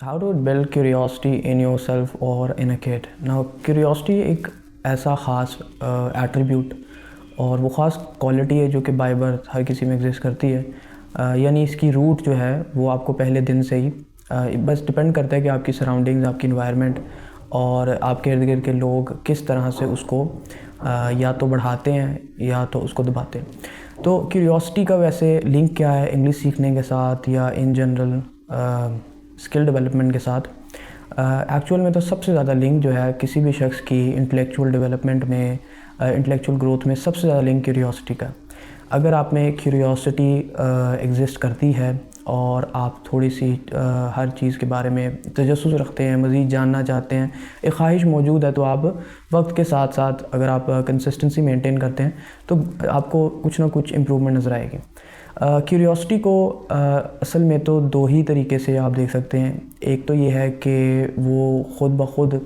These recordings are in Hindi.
How to build curiosity in yourself और in a kid. Now curiosity एक ऐसा ख़ास एट्रीब्यूट और वो ख़ास क्वालिटी है जो कि बाय बर्थ हर किसी में एग्जिस्ट करती है। यानी इसकी रूट जो है वो आपको पहले दिन से ही बस डिपेंड करता है कि आपकी सराउंडिंग्स, आपकी इन्वायरमेंट और आपके इर्द गिर्द के लोग किस तरह से उसको या तो बढ़ाते हैं या तो उसको दबाते हैं। तो क्यूरियोसिटी का वैसे लिंक क्या है इंग्लिश सीखने के साथ या इन जनरल स्किल डेवलपमेंट के साथ? एक्चुअल में तो सबसे ज़्यादा लिंक जो है किसी भी शख्स की इंटेलेक्चुअल डेवलपमेंट में, इंटेलेक्चुअल ग्रोथ में सबसे ज़्यादा लिंक क्यूरियोसिटी का। अगर आप में क्यूरियोसिटी एग्जिस्ट करती है और आप थोड़ी सी हर चीज़ के बारे में तजस्सुस रखते हैं, मज़ीद जानना चाहते हैं, एक ख्वाहिश मौजूद है, तो आप वक्त के साथ साथ अगर आप कंसिस्टेंसी मेंटेन करते हैं तो आपको कुछ ना कुछ इम्प्रूवमेंट नज़र आएगी। क्यूरियोसिटी को असल में तो दो ही तरीके से आप देख सकते हैं। एक तो ये है कि वो ख़ुद ब खुद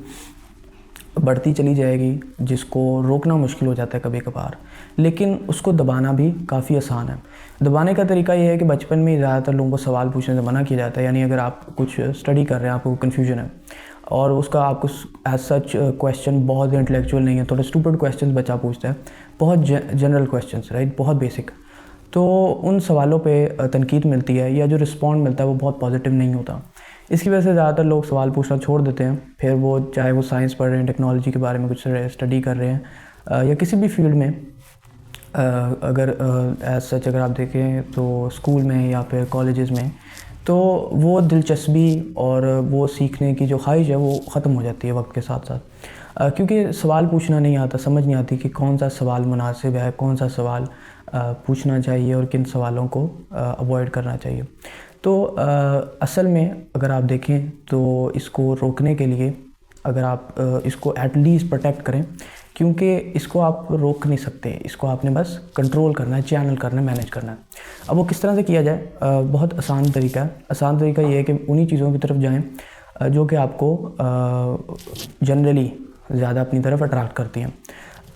बढ़ती चली जाएगी, जिसको रोकना मुश्किल हो जाता है कभी कभार, लेकिन उसको दबाना भी काफ़ी आसान है। दबाने का तरीका ये है कि बचपन में ज़्यादातर लोगों को सवाल पूछने से मना किया जाता है। यानी अगर आप कुछ स्टडी कर रहे हैं, आपको कन्फ्यूजन है और उसका आपको एज सच क्वेश्चन बहुत इंटेलेक्चुअल नहीं है, थोड़े स्टूपिड क्वेश्चन बच्चा पूछता है, बहुत जनरल क्वेश्चन, राइट, बहुत बेसिक, तो उन सवालों पे तनकीद मिलती है या जो रिस्पॉन्ड मिलता है वो बहुत पॉजिटिव नहीं होता। इसकी वजह से ज़्यादातर लोग सवाल पूछना छोड़ देते हैं। फिर वो चाहे वो साइंस पढ़ रहे हैं, टेक्नोलॉजी के बारे में कुछ स्टडी कर रहे हैं या किसी भी फील्ड में, अगर एज सच अगर आप देखें तो स्कूल में या फिर कॉलेजेस में, तो वो दिलचस्पी और वो सीखने की जो ख्वाहिश है वो ख़त्म हो जाती है वक्त के साथ साथ, क्योंकि सवाल पूछना नहीं आता, समझ नहीं आती कि कौन सा सवाल मुनासिब है, कौन सा सवाल पूछना चाहिए और किन सवालों को अवॉइड करना चाहिए। तो असल में अगर आप देखें तो इसको रोकने के लिए अगर आप इसको एटलीस्ट प्रोटेक्ट करें, क्योंकि इसको आप रोक नहीं सकते, इसको आपने बस कंट्रोल करना है, चैनल करना है, मैनेज करना है। अब वो किस तरह से किया जाए? बहुत आसान तरीका है। आसान तरीका ये है कि उन्हीं चीज़ों की तरफ जाएं जो कि आपको जनरली ज़्यादा अपनी तरफ अट्रैक्ट करती हैं।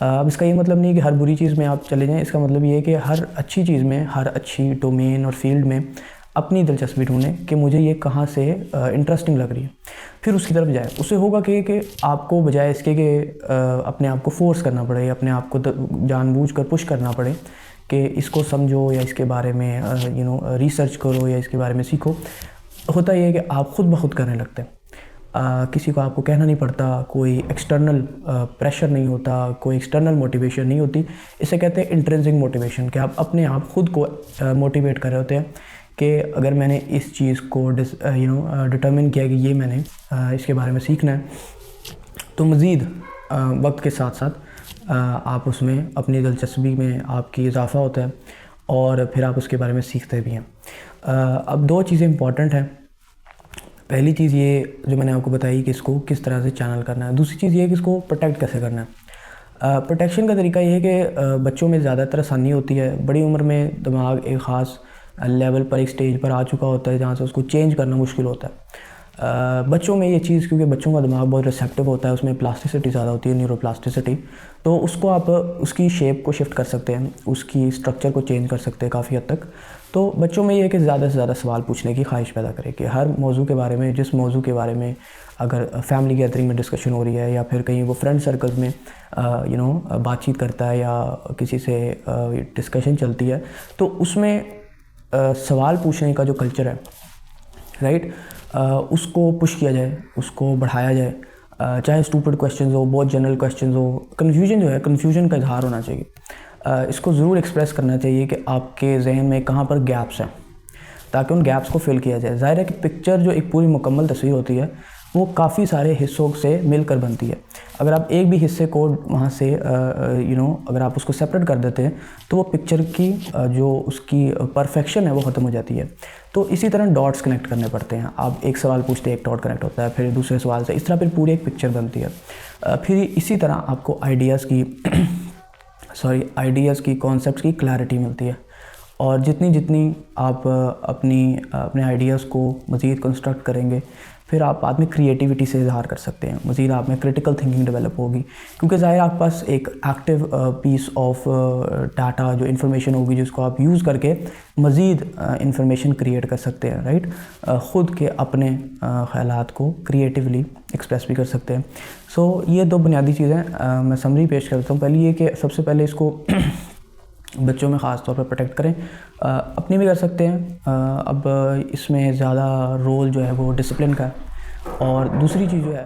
अब इसका ये मतलब नहीं है कि हर बुरी चीज़ में आप चले जाएं। इसका मतलब ये है कि हर अच्छी चीज़ में, हर अच्छी डोमेन और फील्ड में अपनी दिलचस्पी ढूंढें कि मुझे ये कहाँ से इंटरेस्टिंग लग रही है, फिर उसकी तरफ जाए। उससे होगा कि आपको बजाय इसके कि अपने आप को फोर्स करना पड़े, अपने आप को जानबूझकर पुश करना पड़े कि इसको समझो या इसके बारे में रिसर्च करो या इसके बारे में सीखो, होता ये है कि आप ख़ुद ब खुद करने लगते हैं। किसी को आपको कहना नहीं पड़ता, कोई एक्सटर्नल प्रेशर नहीं होता, कोई एक्सटर्नल मोटिवेशन नहीं होती। इसे कहते हैं इंट्रिंसिक मोटिवेशन, कि आप अपने आप खुद को मोटिवेट कर रहे होते हैं कि अगर मैंने इस चीज़ को डिटर्मिन किया कि ये मैंने इसके बारे में सीखना है, तो मज़ीद वक्त के साथ साथ आप उसमें अपनी दिलचस्पी में आपकी इजाफ़ा होता है और फिर आप उसके बारे में सीखते भी हैं। अब दो चीज़ें इंपॉर्टेंट हैं। पहली चीज़ ये जो मैंने आपको बताई कि इसको किस तरह से चैनल करना है। दूसरी चीज़ ये है कि इसको प्रोटेक्ट कैसे करना है। प्रोटेक्शन का तरीका ये है कि बच्चों में ज़्यादातर आसानी होती है। बड़ी उम्र में दिमाग एक ख़ास लेवल पर, एक स्टेज पर आ चुका होता है जहाँ से उसको चेंज करना मुश्किल होता है। बच्चों में ये चीज़, क्योंकि बच्चों का दिमाग बहुत रिसेप्टिव होता है, उसमें प्लास्टिसिटी ज़्यादा होती है, न्यूरोप्लास्टिसिटी, तो उसको आप उसकी शेप को शिफ्ट कर सकते हैं, उसकी स्ट्रक्चर को चेंज कर सकते हैं काफ़ी हद तक। तो बच्चों में ये है कि ज़्यादा से ज़्यादा सवाल पूछने की ख्वाहिश पैदा करें कि हर मौजू के बारे में, जिस मौजू के बारे में अगर फैमिली गैदरिंग में डिस्कशन हो रही है या फिर कहीं वो फ्रेंड सर्कल्स में बातचीत करता है या किसी से डिस्कशन चलती है, तो उसमें सवाल पूछने का जो कल्चर है, राइट, उसको पुश किया जाए, उसको बढ़ाया जाए। चाहे स्टूपिड क्वेश्चंस हो, बहुत जनरल क्वेश्चंस हो, कन्फ्यूजन जो है, कन्फ्यूजन का इजहार होना चाहिए। इसको ज़रूर एक्सप्रेस करना चाहिए कि आपके जहन में कहाँ पर गैप्स हैं, ताकि उन गैप्स को फिल किया जाए। ज़ाहिर है कि पिक्चर जो एक पूरी मुकम्मल तस्वीर होती है वो काफ़ी सारे हिस्सों से मिलकर बनती है। अगर आप एक भी हिस्से को वहाँ से अगर आप उसको सेपरेट कर देते हैं तो वो पिक्चर की जो उसकी परफेक्शन है वो ख़त्म हो जाती है। तो इसी तरह डॉट्स कनेक्ट करने पड़ते हैं। आप एक सवाल पूछते हैं, एक डॉट कनेक्ट होता है, फिर दूसरे सवाल से, इस तरह फिर पूरी एक पिक्चर बनती है। फिर इसी तरह आपको आइडियाज़ की कॉन्सेप्ट्स की क्लैरिटी मिलती है और जितनी जितनी आप अपने आइडियाज़ को मज़ीद कंस्ट्रक्ट करेंगे, फिर आप में क्रिएटिविटी से इजहार कर सकते हैं, मज़ीद आप में क्रिटिकल थिंकिंग डेवलप होगी, क्योंकि ज़ाहिर आपके पास एक एक्टिव पीस ऑफ डाटा जो इन्फॉर्मेशन होगी जिसको आप यूज़ करके मज़ीद इंफॉर्मेशन क्रिएट कर सकते हैं, राइट। ख़ुद के अपने ख़यालात को क्रिएटिवली एक्सप्रेस भी कर सकते हैं। सो ये दो बुनियादी चीज़ें मैं समरी पेश करता हूँ। पहली ये कि सबसे पहले इसको बच्चों में ख़ास तौर पर प्रोटेक्ट करें, अपनी भी कर सकते हैं। अब इसमें ज़्यादा रोल जो है वो डिसिप्लिन का है। और दूसरी चीज़ जो है